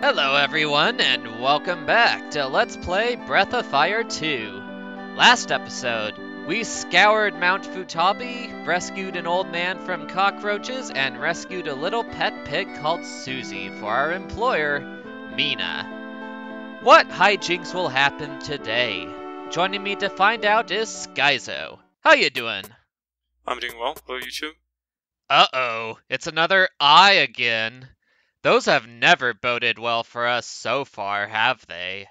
Hello everyone, and welcome back to Let's Play Breath of Fire 2. Last episode, we scoured Mount Futabi, rescued an old man from cockroaches, and rescued a little pet pig called Susie for our employer, Mina. What hijinks will happen today? Joining me to find out is Skyzo. How you doing? I'm doing well. How are you too? Uh-oh, it's another I again. Those have never boded well for us so far, have they?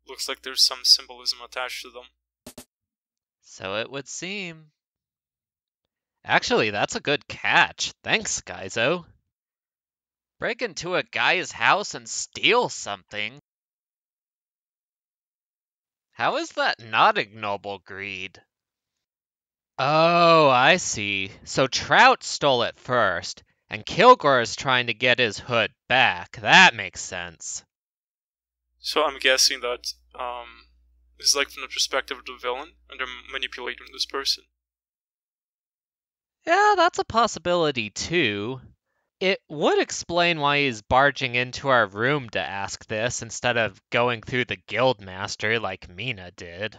Looks like there's some symbolism attached to them. So it would seem. Actually, that's a good catch. Thanks, Skyzo. Break into a guy's house and steal something? How is that not ignoble greed? Oh, I see. So Trout stole it first, and Kilgore is trying to get his hood back. That makes sense. So I'm guessing that it's like from the perspective of the villain, and they're manipulating this person. Yeah, that's a possibility too. It would explain why he's barging into our room to ask this instead of going through the guildmaster like Mina did.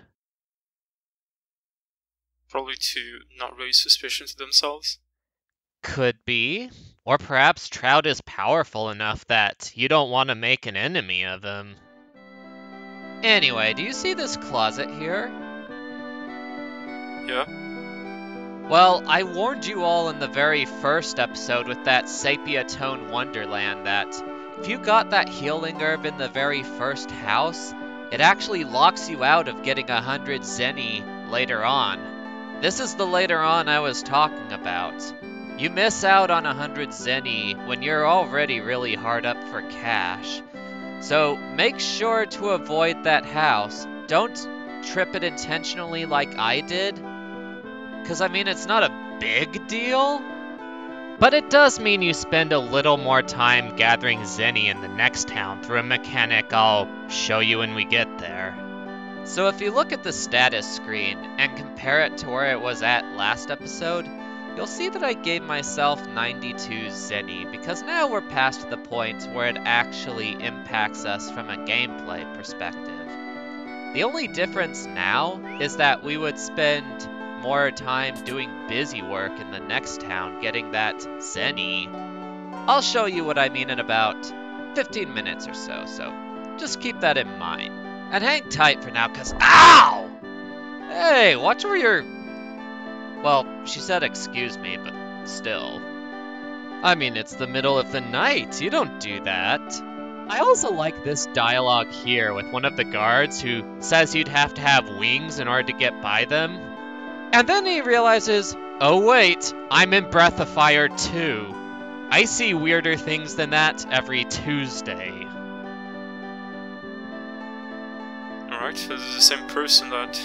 Probably to not raise suspicion to themselves. Could be. Or perhaps Trout is powerful enough that you don't want to make an enemy of him. Anyway, do you see this closet here? Yeah? Well, I warned you all in the very first episode with that sepia tone wonderland that if you got that healing herb in the very first house, it actually locks you out of getting 100 zenny later on. This is the later on I was talking about. You miss out on 100 zenny when you're already really hard up for cash. So make sure to avoid that house. Don't trip it intentionally like I did. Because, I mean, it's not a big deal. But it does mean you spend a little more time gathering zenny in the next town through a mechanic I'll show you when we get there. So if you look at the status screen and compare it to where it was at last episode, you'll see that I gave myself 92 zenny, because now we're past the point where it actually impacts us from a gameplay perspective. The only difference now is that we would spend more time doing busy work in the next town getting that zenny. I'll show you what I mean in about 15 minutes or so, so just keep that in mind. And hang tight for now, cause OW! Hey, watch where you're... Well, she said excuse me, but still. I mean, it's the middle of the night. You don't do that. I also like this dialogue here with one of the guards who says you'd have to have wings in order to get by them. And then he realizes, oh wait, I'm in Breath of Fire 2. I see weirder things than that every Tuesday. Alright, so this is the same person that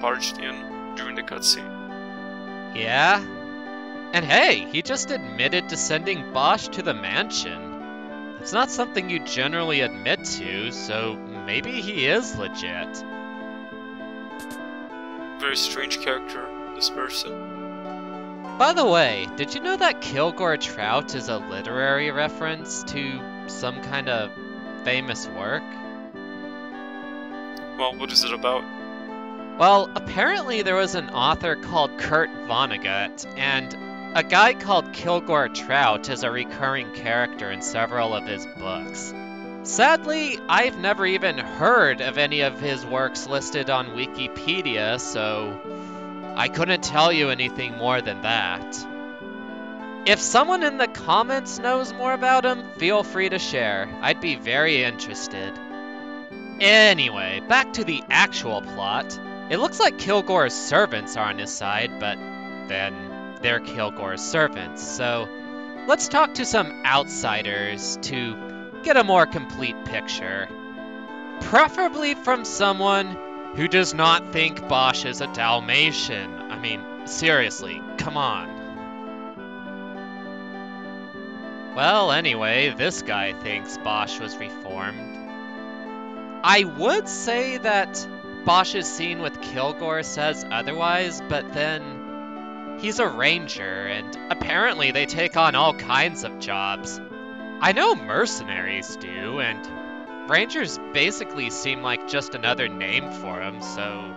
barged in during the cutscene. Yeah? And hey, he just admitted to sending Bosch to the mansion. That's not something you generally admit to, so maybe he is legit. Very strange character, this person. By the way, did you know that Kilgore Trout is a literary reference to some kind of famous work? Well, what is it about? Well, apparently there was an author called Kurt Vonnegut, and a guy called Kilgore Trout is a recurring character in several of his books. Sadly, I've never even heard of any of his works listed on Wikipedia, so I couldn't tell you anything more than that. If someone in the comments knows more about him, feel free to share. I'd be very interested. Anyway, back to the actual plot. It looks like Kilgore's servants are on his side, but then they're Kilgore's servants, so let's talk to some outsiders to get a more complete picture. Preferably from someone who does not think Bosch is a Dalmatian. I mean, seriously, come on. Well, anyway, this guy thinks Bosch was reformed. I would say that Bosch's scene with Kilgore says otherwise, but then he's a ranger, and apparently they take on all kinds of jobs. I know mercenaries do, and rangers basically seem like just another name for them, so...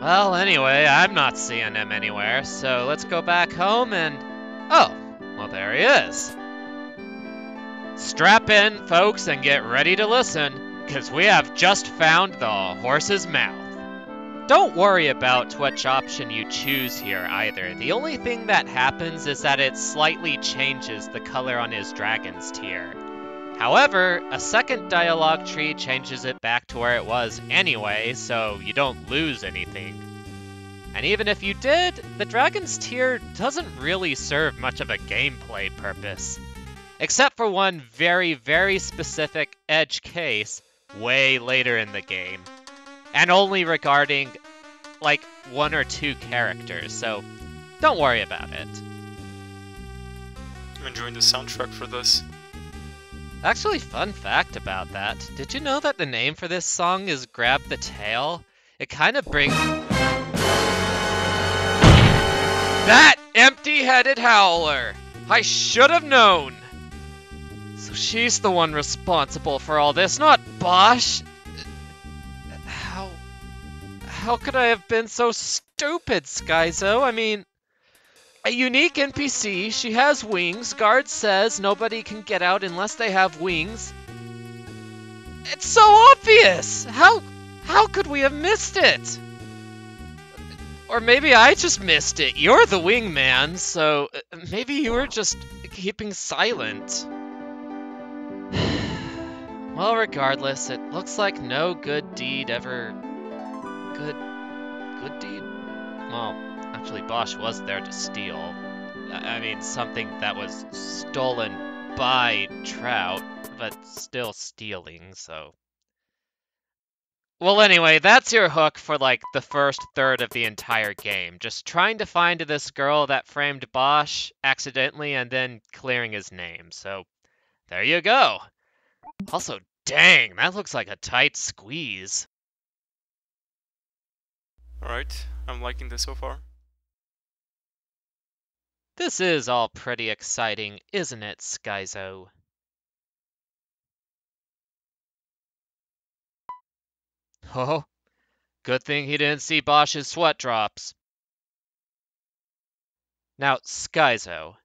Well, anyway, I'm not seeing him anywhere, so let's go back home and... Oh, well, there he is. Strap in, folks, and get ready to listen, because we have just found the horse's mouth. Don't worry about which option you choose here either. The only thing that happens is that it slightly changes the color on his dragon's tier. However, a second dialogue tree changes it back to where it was anyway, so you don't lose anything. And even if you did, the dragon's tier doesn't really serve much of a gameplay purpose. Except for one very, very specific edge case way later in the game. And only regarding, like, 1 or 2 characters, so don't worry about it. I'm enjoying the soundtrack for this. Actually, fun fact about that. Did you know that the name for this song is Grab the Tail? It kind of brings... That empty-headed howler! I should have known! So she's the one responsible for all this, not Bosch! How could I have been so stupid, Skyzo? I mean, a unique NPC, she has wings, guard says nobody can get out unless they have wings. It's so obvious! How could we have missed it? Or maybe I just missed it. You're the wingman, so maybe you were just keeping silent. Well, regardless, it looks like no good deed ever... Good deed? Well, actually Bosch was there to steal. I mean, something that was stolen by Trout, but still stealing, so... Well, anyway, that's your hook for, like, the first third of the entire game. Just trying to find this girl that framed Bosch accidentally and then clearing his name. So, there you go. Also, dang, that looks like a tight squeeze. Alright, I'm liking this so far. This is all pretty exciting, isn't it, Skyzo? Oh, good thing he didn't see Bosch's sweat drops. Now, Skyzo,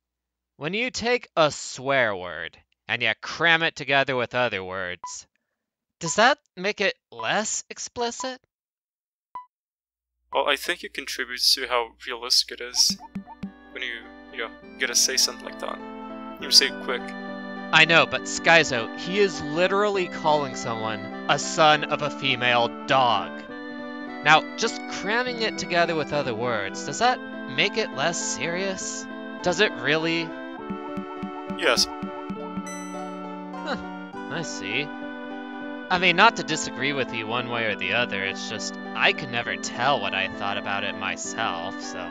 when you take a swear word and you cram it together with other words, does that make it less explicit? Well, I think it contributes to how realistic it is when you gotta say something like that. You say it quick. I know, but Skyzo, he is literally calling someone a son of a female dog. Now, just cramming it together with other words, does that make it less serious? Does it really? Yes. Huh, I see. I mean, not to disagree with you one way or the other, it's just, I could never tell what I thought about it myself, so...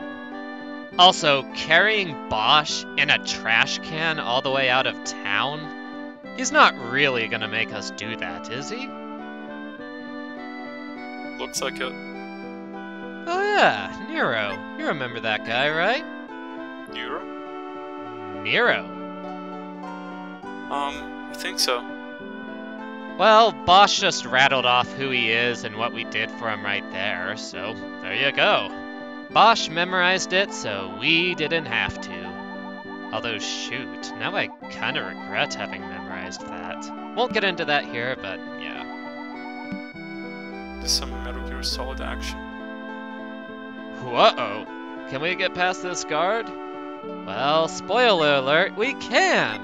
Also, carrying Bosch in a trash can all the way out of town? He's not really gonna make us do that, is he? Looks like it. Oh yeah, Nero. You remember that guy, right? Nero? Nero. I think so. Well, Bosch just rattled off who he is and what we did for him right there, so there you go. Bosch memorized it, so we didn't have to. Although, shoot, now I kinda regret having memorized that. Won't get into that here, but yeah. There's some Metal Gear Solid action. Uh-oh. Can we get past this guard? Well, spoiler alert, we can!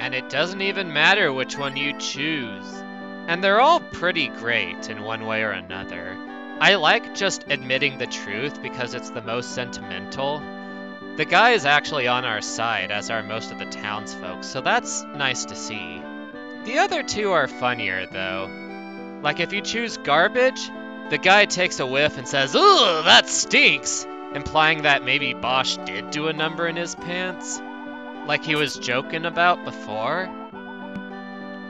And it doesn't even matter which one you choose. And they're all pretty great in one way or another. I like just admitting the truth because it's the most sentimental. The guy is actually on our side, as are most of the townsfolk, so that's nice to see. The other two are funnier, though. Like, if you choose garbage, the guy takes a whiff and says, "Ugh, that stinks!" implying that maybe Bosch did do a number in his pants, like he was joking about before.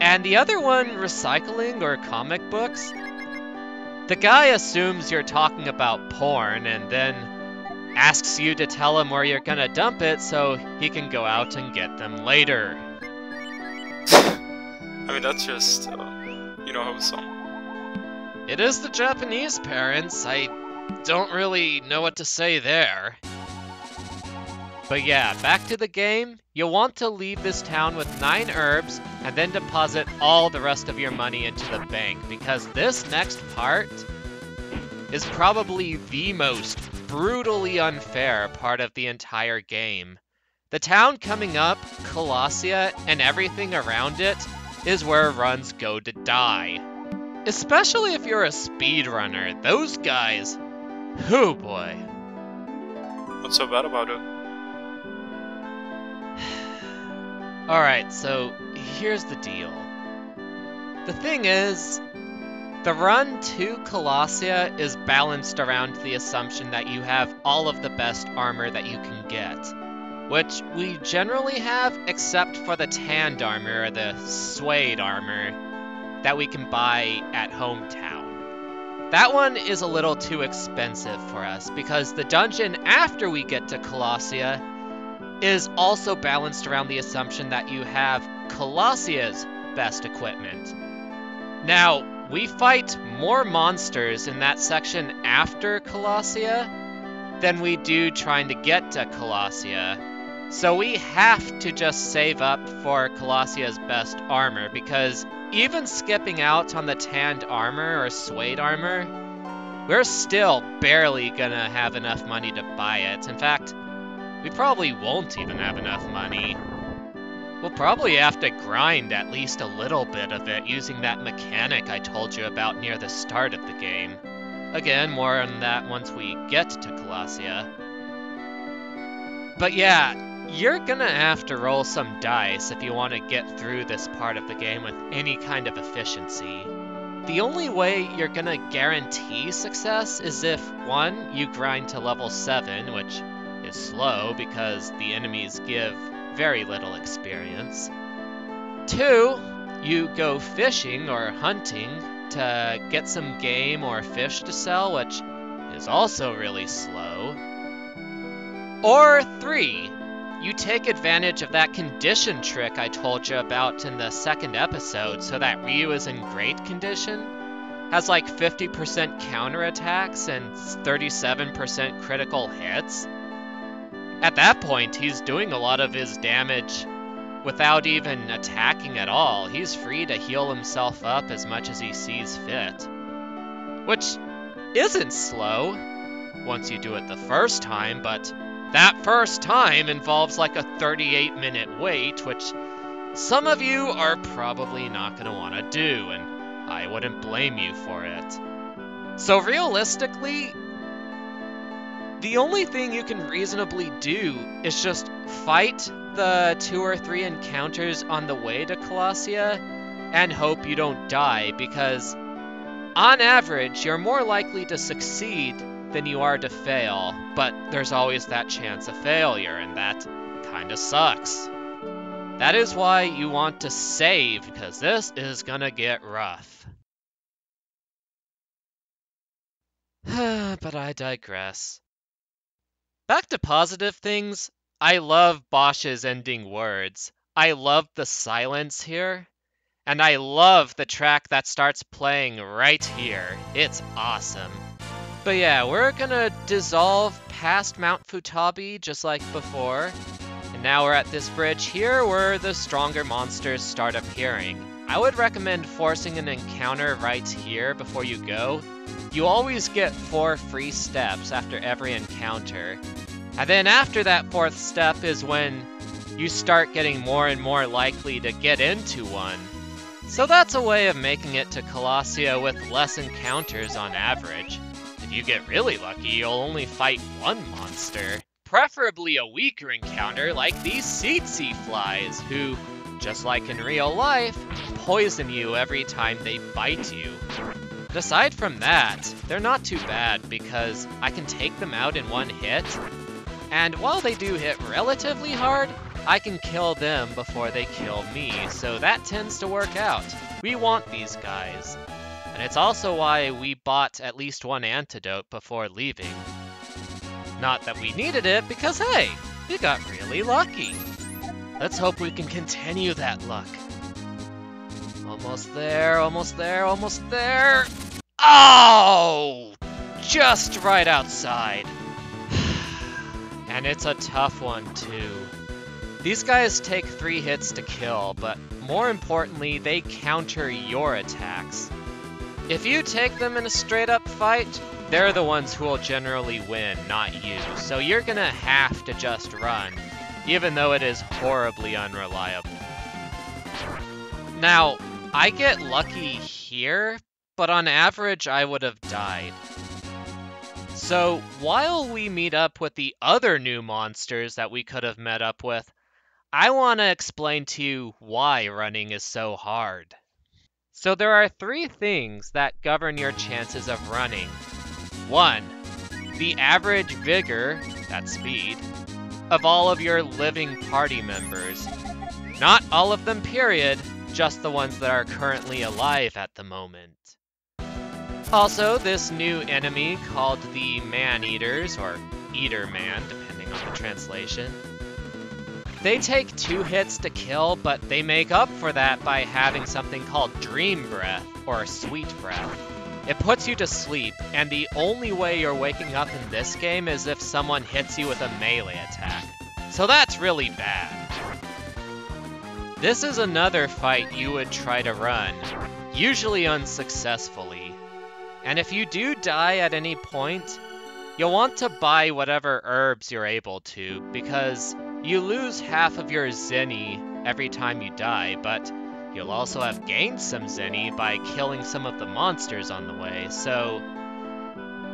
And the other one, recycling or comic books, the guy assumes you're talking about porn, and then asks you to tell him where you're gonna dump it so he can go out and get them later. I mean, that's just, wholesome. It is the Japanese parents. I don't really know what to say there. But yeah, back to the game. You'll want to leave this town with 9 herbs and then deposit all the rest of your money into the bank, because this next part is probably the most brutally unfair part of the entire game. The town coming up, Colossia, and everything around it is where runs go to die. Especially if you're a speedrunner. Those guys, oh boy. What's so bad about it? Alright, so here's the deal. The thing is, the run to Colossia is balanced around the assumption that you have all of the best armor that you can get, which we generally have except for the tanned armor or the suede armor that we can buy at Hometown. That one is a little too expensive for us because the dungeon after we get to Colossia is also balanced around the assumption that you have Colossia's best equipment. Now, we fight more monsters in that section after Colossia than we do trying to get to Colossia. So we have to just save up for Colossia's best armor, because even skipping out on the tanned armor or suede armor, we're still barely gonna have enough money to buy it. In fact, we probably won't even have enough money. We'll probably have to grind at least a little bit of it using that mechanic I told you about near the start of the game. Again, more on that once we get to Colossia. But yeah, you're gonna have to roll some dice if you want to get through this part of the game with any kind of efficiency. The only way you're gonna guarantee success is if, 1, you grind to level 7, which is slow because the enemies give very little experience. 2, you go fishing or hunting to get some game or fish to sell, which is also really slow. Or 3, you take advantage of that condition trick I told you about in the second episode so that Ryu is in great condition, has like 50% counterattacks and 37% critical hits. At that point, he's doing a lot of his damage without even attacking at all. He's free to heal himself up as much as he sees fit. Which isn't slow once you do it the first time, but that first time involves like a 38-minute wait, which some of you are probably not going to want to do, and I wouldn't blame you for it. So realistically, the only thing you can reasonably do is just fight the 2 or 3 encounters on the way to Colossia and hope you don't die, because on average, you're more likely to succeed than you are to fail, but there's always that chance of failure, and that kinda sucks. That is why you want to save, because this is gonna get rough. But I digress. Back to positive things, I love Bosch's ending words. I love the silence here, and I love the track that starts playing right here. It's awesome. But yeah, we're gonna dissolve past Mount Futabi just like before, and now we're at this bridge here where the stronger monsters start appearing. I would recommend forcing an encounter right here before you go. You always get 4 free steps after every encounter. And then after that 4th step is when you start getting more and more likely to get into one. So that's a way of making it to Colossia with less encounters on average. If you get really lucky, you'll only fight 1 monster. Preferably a weaker encounter like these tsetse flies, who, just like in real life, poison you every time they bite you. But aside from that, they're not too bad because I can take them out in 1 hit, and while they do hit relatively hard, I can kill them before they kill me, so that tends to work out. We want these guys. And it's also why we bought at least 1 antidote before leaving. Not that we needed it, because hey, we got really lucky. Let's hope we can continue that luck. Almost there, almost there, almost there. Oh! Just right outside. And it's a tough one, too. These guys take 3 hits to kill, but more importantly, they counter your attacks. If you take them in a straight-up fight, they're the ones who will generally win, not you. So you're gonna have to just run, even though it is horribly unreliable. Now, I get lucky here, but on average I would have died. So while we meet up with the other new monsters that we could have met up with, I want to explain to you why running is so hard. So there are 3 things that govern your chances of running. 1. The average vigor, that's speed, of all of your living party members. Not all of them, period, just the ones that are currently alive at the moment. Also, this new enemy called the Man-Eaters, or Eater-Man, depending on the translation. They take 2 hits to kill, but they make up for that by having something called Dream Breath, or Sweet Breath. It puts you to sleep, and the only way you're waking up in this game is if someone hits you with a melee attack. So that's really bad. This is another fight you would try to run, usually unsuccessfully. And if you do die at any point, you'll want to buy whatever herbs you're able to, because you lose half of your zenny every time you die, but you'll also have gained some zenny by killing some of the monsters on the way, so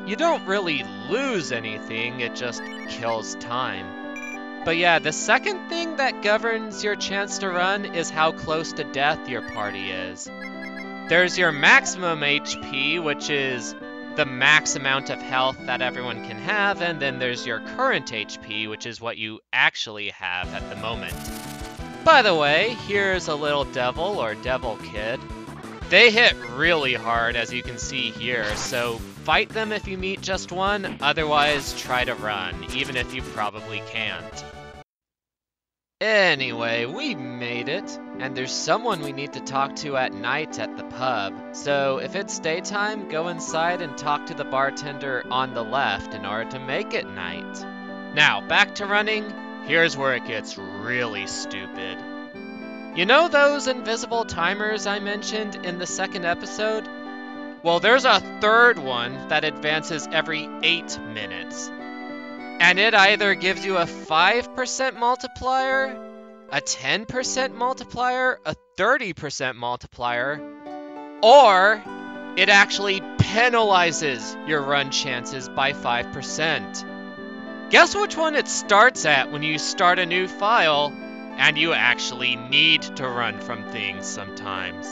you don't really lose anything, it just kills time. But yeah, the second thing that governs your chance to run is how close to death your party is. There's your maximum HP, which is the max amount of health that everyone can have, and then there's your current HP, which is what you actually have at the moment. By the way, here's a little devil, or devil kid. They hit really hard, as you can see here, so fight them if you meet just one, otherwise try to run, even if you probably can't. Anyway, we made it, and there's someone we need to talk to at night at the pub. So if it's daytime, go inside and talk to the bartender on the left in order to make it night. Now, back to running, here's where it gets really stupid. You know those invisible timers I mentioned in the second episode? Well, there's a third one that advances every 8 minutes. And it either gives you a 5% multiplier, a 10% multiplier, a 30% multiplier, or it actually penalizes your run chances by 5%. Guess which one it starts at when you start a new file and you actually need to run from things sometimes.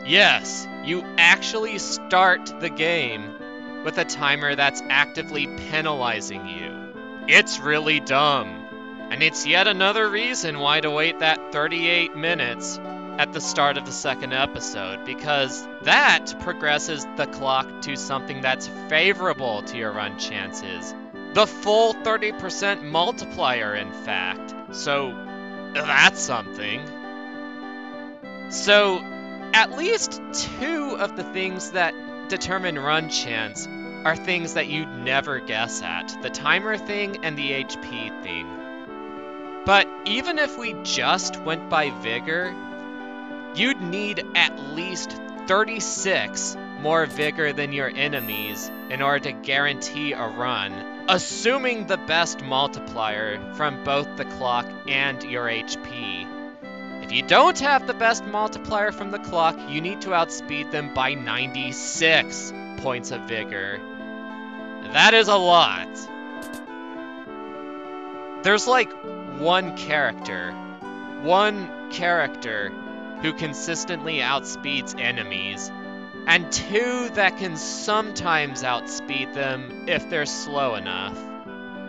Yes, you actually start the game with a timer that's actively penalizing you. It's really dumb. And it's yet another reason why to wait that 38 minutes at the start of the second episode, because that progresses the clock to something that's favorable to your run chances. The full 30% multiplier, in fact. So, that's something. So, at least 2 of the things that determine run chance are things that you'd never guess at. The timer thing and the HP thing. But even if we just went by vigor, you'd need at least 36 more vigor than your enemies in order to guarantee a run, assuming the best multiplier from both the clock and your HP. If you don't have the best multiplier from the clock, you need to outspeed them by 96 points of vigor. That is a lot. There's like one character who consistently outspeeds enemies, and 2 that can sometimes outspeed them if they're slow enough.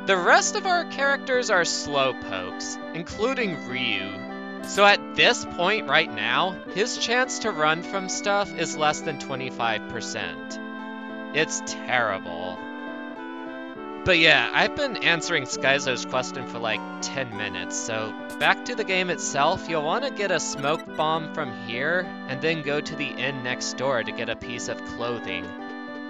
The rest of our characters are slowpokes, including Ryu. So at this point right now, his chance to run from stuff is less than 25%. It's terrible. But yeah, I've been answering Skyzo's question for like 10 minutes, so back to the game itself, you'll want to get a smoke bomb from here, and then go to the inn next door to get a piece of clothing.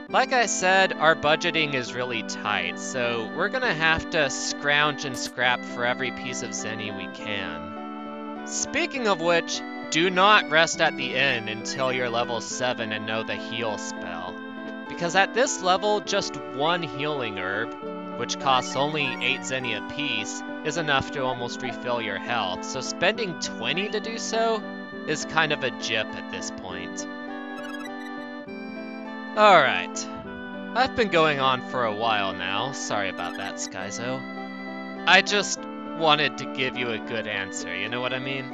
Like I said, our budgeting is really tight, so we're gonna have to scrounge and scrap for every piece of zenny we can. Speaking of which, do not rest at the inn until you're level 7 and know the heal spell. Because at this level, just one healing herb, which costs only 8 zenny a piece, is enough to almost refill your health, so spending 20 to do so is kind of a jip at this point. Alright, I've been going on for a while now, sorry about that, Skyzo. I just wanted to give you a good answer, you know what I mean?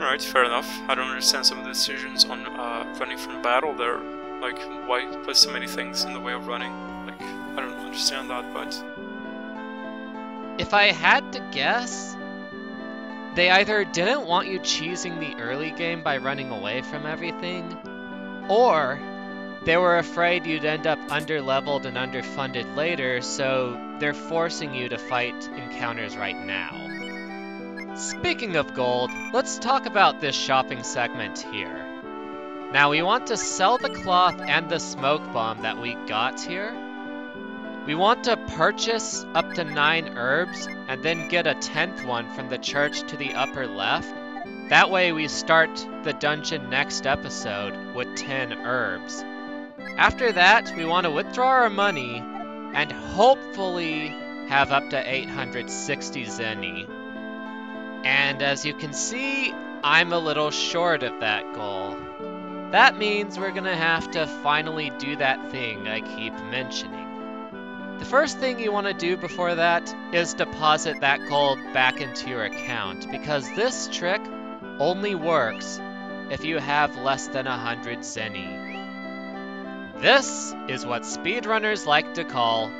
Alright, fair enough. I don't understand some of the decisions on running from battle there. Like, why put so many things in the way of running? Like, I don't understand that, but... If I had to guess, they either didn't want you cheesing the early game by running away from everything, or they were afraid you'd end up underleveled and underfunded later, so they're forcing you to fight encounters right now. Speaking of gold, let's talk about this shopping segment here. Now we want to sell the cloth and the smoke bomb that we got here. We want to purchase up to 9 herbs and then get a 10th one from the church to the upper left. That way we start the dungeon next episode with 10 herbs. After that, we want to withdraw our money and hopefully have up to 860 zenny. And as you can see, I'm a little short of that goal. That means we're gonna have to finally do that thing I keep mentioning. The first thing you want to do before that is deposit that gold back into your account, because this trick only works if you have less than 100 zenny. This is what speedrunners like to call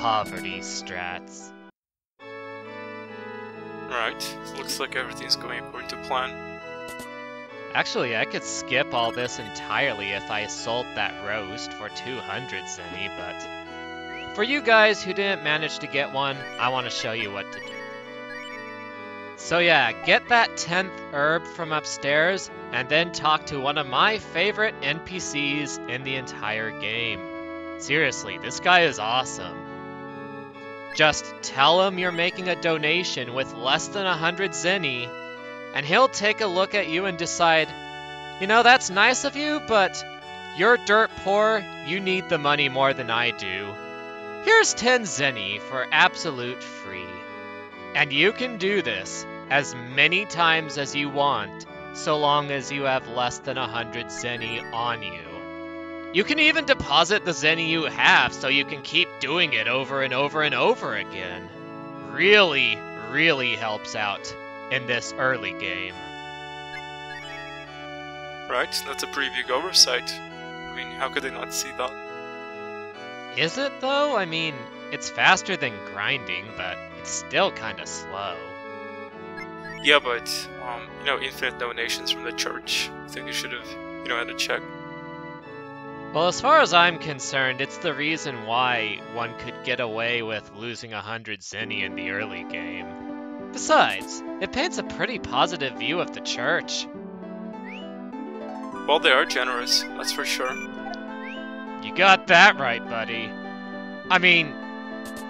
poverty strats. Right, looks like everything's going according to plan. Actually, I could skip all this entirely if I sold that roast for 200 zenny, but for you guys who didn't manage to get one, I want to show you what to do. So yeah, get that 10th herb from upstairs, and then talk to one of my favorite NPCs in the entire game. Seriously, this guy is awesome. Just tell him you're making a donation with less than 100 zenny, and he'll take a look at you and decide, you know, that's nice of you, but you're dirt poor, you need the money more than I do. Here's 10 zenny for absolute free. And you can do this as many times as you want, so long as you have less than 100 zenny on you. You can even deposit the zenny you have so you can keep doing it over and over and over again. Really, really helps out in this early game. Right, that's a pretty big oversight. I mean, how could they not see that? Is it though? I mean, it's faster than grinding, but it's still kinda slow. Yeah, but, you know, infinite donations from the church. I think you should have, you know, had a check. Well, as far as I'm concerned, it's the reason why one could get away with losing 100 zenny in the early game. Besides, it paints a pretty positive view of the church. Well, they are generous, that's for sure. You got that right, buddy. I mean,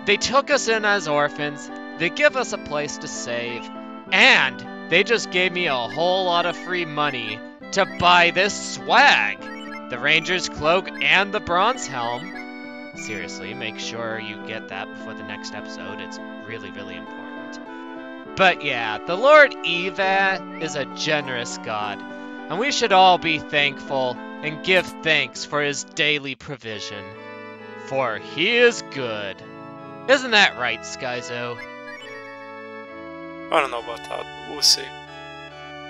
they took us in as orphans, they give us a place to save, and they just gave me a whole lot of free money to buy this swag! The Ranger's cloak and the bronze helm. Seriously, make sure you get that before the next episode, it's really, really important. But yeah, the Lord Eva is a generous god, and we should all be thankful and give thanks for his daily provision. For he is good. Isn't that right, Skyzo? I don't know about that, but we'll see.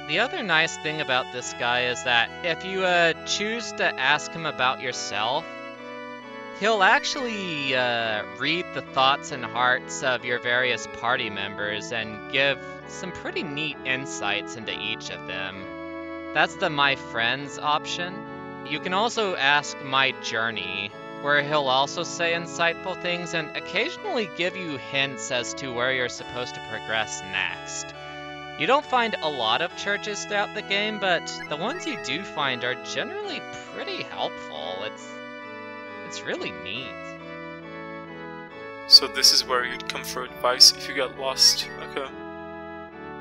The other nice thing about this guy is that if you choose to ask him about yourself, he'll actually read the thoughts and hearts of your various party members and give some pretty neat insights into each of them. That's the My Friends option. You can also ask My Journey, where he'll also say insightful things and occasionally give you hints as to where you're supposed to progress next. You don't find a lot of churches throughout the game, but the ones you do find are generally pretty helpful. It's really neat. So this is where you'd come for advice if you get lost. Okay.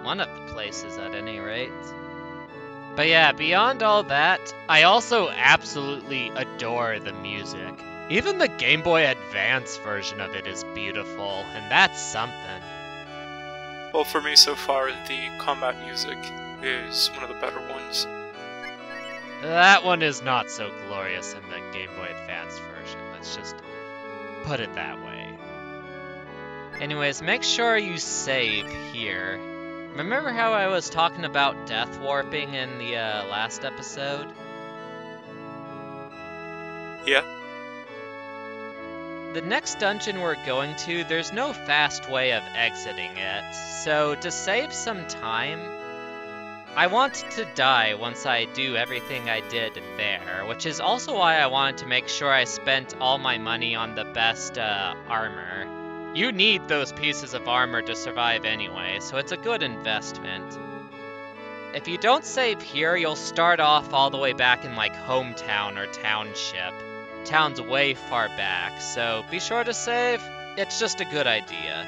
One of the places, at any rate. But yeah, beyond all that, I also absolutely adore the music. Even the Game Boy Advance version of it is beautiful, and that's something. Well, for me so far, the combat music is one of the better ones. That one is not so glorious in the Game Boy Advance version, let's just put it that way. Anyways, make sure you save here. Remember how I was talking about death warping in the last episode? Yeah. The next dungeon we're going to, there's no fast way of exiting it, so to save some time, I want to die once I do everything I did there, which is also why I wanted to make sure I spent all my money on the best armor. You need those pieces of armor to survive anyway, so it's a good investment. If you don't save here, you'll start off all the way back in like hometown or township. Town's way far back, so be sure to save. It's just a good idea.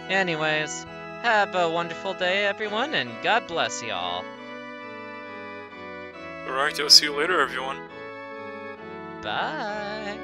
Anyways, have a wonderful day, everyone, and God bless y'all. Alright, I'll see you later, everyone. Bye.